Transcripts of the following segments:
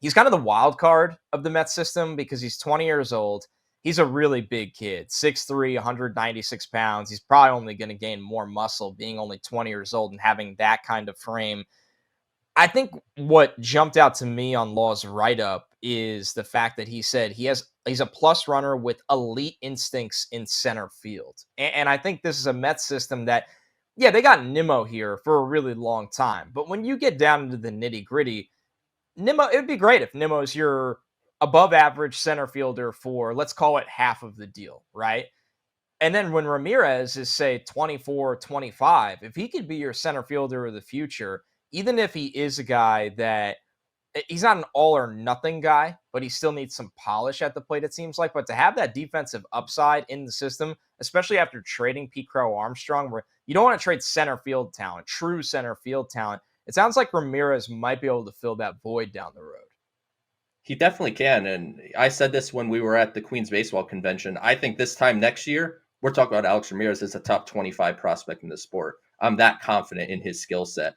he's kind of the wild card of the Mets system because he's 20 years old. He's a really big kid, 6'3", 196 pounds. He's probably only going to gain more muscle being only 20 years old and having that kind of frame. I think what jumped out to me on Law's write-up is the fact that he said he's a plus runner with elite instincts in center field. And I think this is a Mets system that, yeah, they got Nimmo here for a really long time. But when you get down into the nitty-gritty, Nimmo, it would be great if Nimmo's your above average center fielder for, let's call it half of the deal, right? And then when Ramirez is, say, 24, 25, if he could be your center fielder of the future, even if he is a guy that he's not an all or nothing guy, but he still needs some polish at the plate, it seems like. But to have that defensive upside in the system, especially after trading Pete Crow Armstrong, where you don't want to trade center field talent, true center field talent, it sounds like Ramirez might be able to fill that void down the road. He definitely can. And I said this when we were at the Queens Baseball Convention. I think this time next year, we're talking about Alex Ramirez as a top 25 prospect in the sport. I'm that confident in his skill set.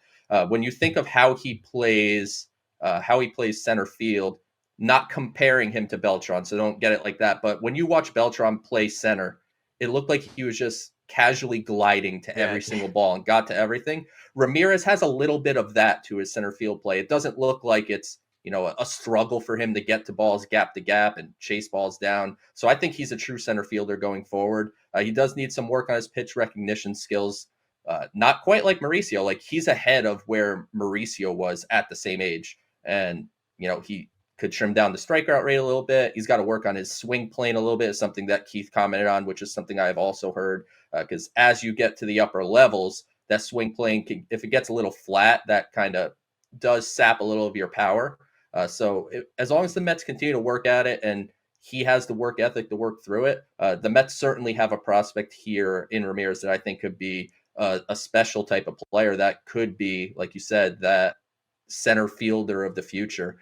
When you think of how he plays center field, not comparing him to Beltran, so don't get it like that. But when you watch Beltran play center, it looked like he was just casually gliding to every single ball and got to everything. Ramirez has a little bit of that to his center field play. It doesn't look like it's a struggle for him to get to balls gap to gap and chase balls down. So I think he's a true center fielder going forward. He does need some work on his pitch recognition skills. Not quite like Mauricio. Like, he's ahead of where Mauricio was at the same age. And, he could trim down the strikeout rate a little bit. He's got to work on his swing plane a little bit, something that Keith commented on, which is something I've also heard. Because as you get to the upper levels, that swing plane, if it gets a little flat, that kind of does sap a little of your power. As long as the Mets continue to work at it and he has the work ethic to work through it, the Mets certainly have a prospect here in Ramirez that I think could be a special type of player that could be, like you said, that center fielder of the future.